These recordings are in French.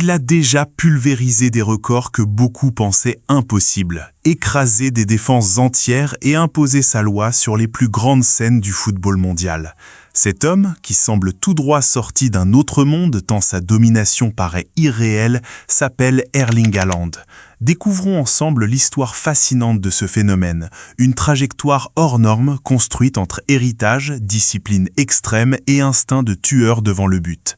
Il a déjà pulvérisé des records que beaucoup pensaient impossibles, écrasé des défenses entières et imposé sa loi sur les plus grandes scènes du football mondial. Cet homme, qui semble tout droit sorti d'un autre monde tant sa domination paraît irréelle, s'appelle Erling Haaland. Découvrons ensemble l'histoire fascinante de ce phénomène, une trajectoire hors norme construite entre héritage, discipline extrême et instinct de tueur devant le but.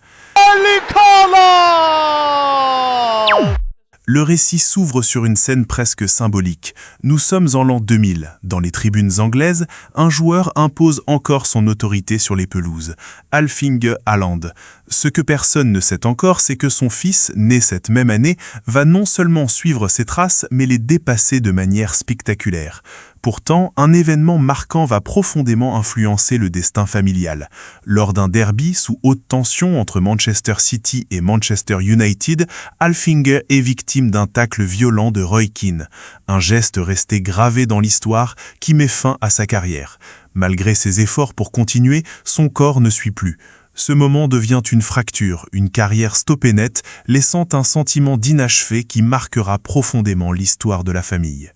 Le récit s'ouvre sur une scène presque symbolique. Nous sommes en l'an 2000. Dans les tribunes anglaises, un joueur impose encore son autorité sur les pelouses. Erling Haaland. Ce que personne ne sait encore, c'est que son fils, né cette même année, va non seulement suivre ses traces, mais les dépasser de manière spectaculaire. Pourtant, un événement marquant va profondément influencer le destin familial. Lors d'un derby sous haute tension entre Manchester City et Manchester United, Erling est victime d'un tacle violent de Roy Keane, un geste resté gravé dans l'histoire qui met fin à sa carrière. Malgré ses efforts pour continuer, son corps ne suit plus. Ce moment devient une fracture, une carrière stoppée net, laissant un sentiment d'inachevé qui marquera profondément l'histoire de la famille.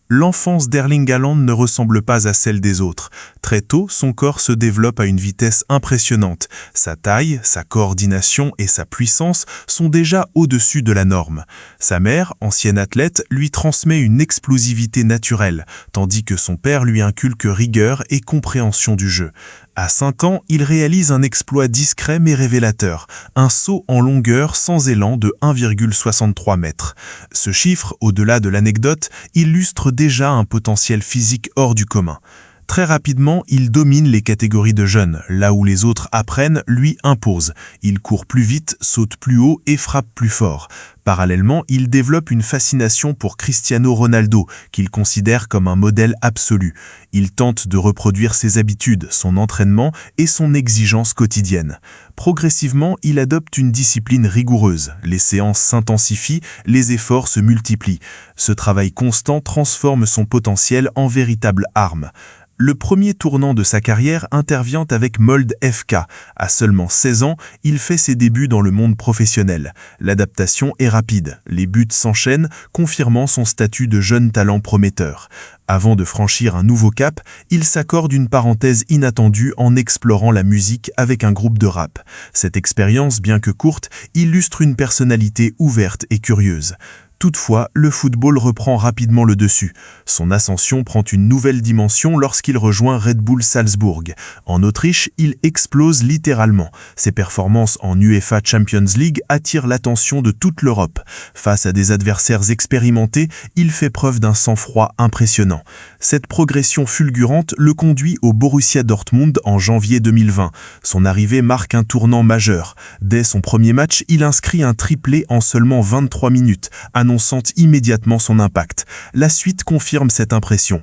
L'enfance d'Erling Haaland ne ressemble pas à celle des autres. Très tôt, son corps se développe à une vitesse impressionnante. Sa taille, sa coordination et sa puissance sont déjà au-dessus de la norme. Sa mère, ancienne athlète, lui transmet une explosivité naturelle, tandis que son père lui inculque rigueur et compréhension du jeu. À 5 ans, il réalise un exploit discret mais révélateur, un saut en longueur sans élan de 1,63 mètres. Ce chiffre, au-delà de l'anecdote, illustre déjà un potentiel physique hors du commun. Très rapidement, il domine les catégories de jeunes, là où les autres apprennent, lui impose. Il court plus vite, saute plus haut et frappe plus fort. Parallèlement, il développe une fascination pour Cristiano Ronaldo, qu'il considère comme un modèle absolu. Il tente de reproduire ses habitudes, son entraînement et son exigence quotidienne. Progressivement, il adopte une discipline rigoureuse. Les séances s'intensifient, les efforts se multiplient. Ce travail constant transforme son potentiel en véritable arme. Le premier tournant de sa carrière intervient avec Molde FK. À seulement 16 ans, il fait ses débuts dans le monde professionnel. L'adaptation est rapide, les buts s'enchaînent, confirmant son statut de jeune talent prometteur. Avant de franchir un nouveau cap, il s'accorde une parenthèse inattendue en explorant la musique avec un groupe de rap. Cette expérience, bien que courte, illustre une personnalité ouverte et curieuse. Toutefois, le football reprend rapidement le dessus. Son ascension prend une nouvelle dimension lorsqu'il rejoint Red Bull Salzbourg. En Autriche, il explose littéralement. Ses performances en UEFA Champions League attirent l'attention de toute l'Europe. Face à des adversaires expérimentés, il fait preuve d'un sang-froid impressionnant. Cette progression fulgurante le conduit au Borussia Dortmund en janvier 2020. Son arrivée marque un tournant majeur. Dès son premier match, il inscrit un triplé en seulement 23 minutes, annonçant immédiatement son impact. La suite confirme cette impression.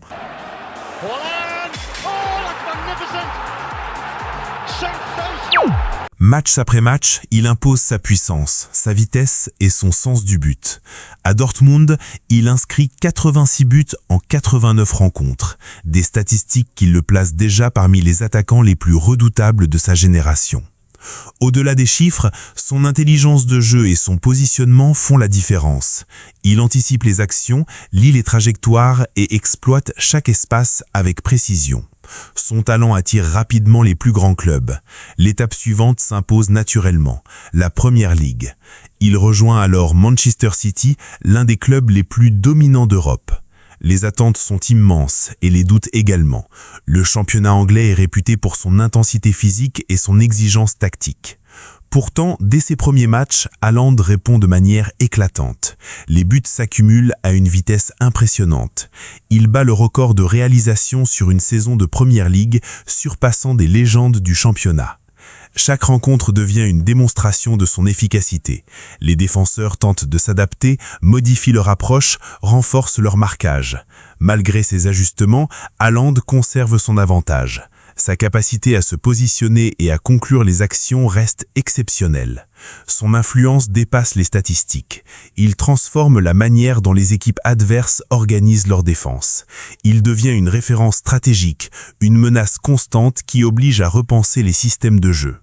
Match après match, il impose sa puissance, sa vitesse et son sens du but. À Dortmund, il inscrit 86 buts en 89 rencontres, des statistiques qui le placent déjà parmi les attaquants les plus redoutables de sa génération. Au-delà des chiffres, son intelligence de jeu et son positionnement font la différence. Il anticipe les actions, lit les trajectoires et exploite chaque espace avec précision. Son talent attire rapidement les plus grands clubs. L'étape suivante s'impose naturellement, la Premier League. Il rejoint alors Manchester City, l'un des clubs les plus dominants d'Europe. Les attentes sont immenses et les doutes également. Le championnat anglais est réputé pour son intensité physique et son exigence tactique. Pourtant, dès ses premiers matchs, Haaland répond de manière éclatante. Les buts s'accumulent à une vitesse impressionnante. Il bat le record de réalisation sur une saison de Premier League, surpassant des légendes du championnat. Chaque rencontre devient une démonstration de son efficacité. Les défenseurs tentent de s'adapter, modifient leur approche, renforcent leur marquage. Malgré ces ajustements, Haaland conserve son avantage. Sa capacité à se positionner et à conclure les actions reste exceptionnelle. Son influence dépasse les statistiques. Il transforme la manière dont les équipes adverses organisent leur défense. Il devient une référence stratégique, une menace constante qui oblige à repenser les systèmes de jeu.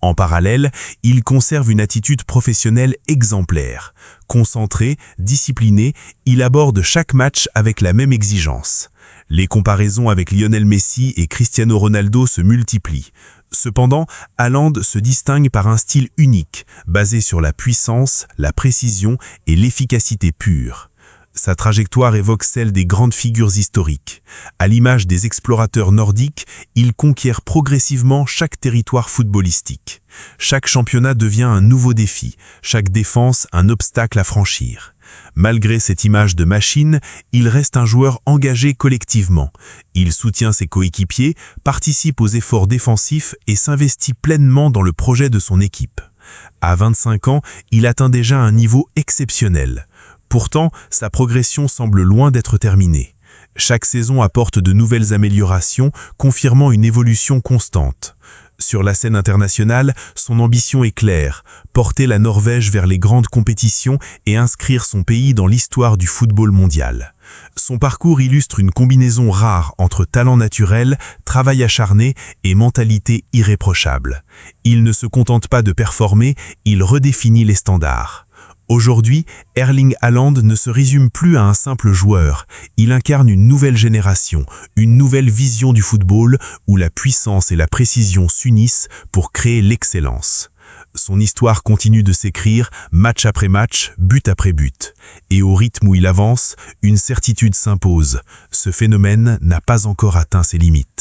En parallèle, il conserve une attitude professionnelle exemplaire. Concentré, discipliné, il aborde chaque match avec la même exigence. Les comparaisons avec Lionel Messi et Cristiano Ronaldo se multiplient. Cependant, Haaland se distingue par un style unique, basé sur la puissance, la précision et l'efficacité pure. Sa trajectoire évoque celle des grandes figures historiques. À l'image des explorateurs nordiques, il conquiert progressivement chaque territoire footballistique. Chaque championnat devient un nouveau défi, chaque défense un obstacle à franchir. Malgré cette image de machine, il reste un joueur engagé collectivement. Il soutient ses coéquipiers, participe aux efforts défensifs et s'investit pleinement dans le projet de son équipe. À 25 ans, il atteint déjà un niveau exceptionnel. Pourtant, sa progression semble loin d'être terminée. Chaque saison apporte de nouvelles améliorations, confirmant une évolution constante. Sur la scène internationale, son ambition est claire, porter la Norvège vers les grandes compétitions et inscrire son pays dans l'histoire du football mondial. Son parcours illustre une combinaison rare entre talent naturel, travail acharné et mentalité irréprochable. Il ne se contente pas de performer, il redéfinit les standards. Aujourd'hui, Erling Haaland ne se résume plus à un simple joueur. Il incarne une nouvelle génération, une nouvelle vision du football où la puissance et la précision s'unissent pour créer l'excellence. Son histoire continue de s'écrire, match après match, but après but. Et au rythme où il avance, une certitude s'impose. Ce phénomène n'a pas encore atteint ses limites.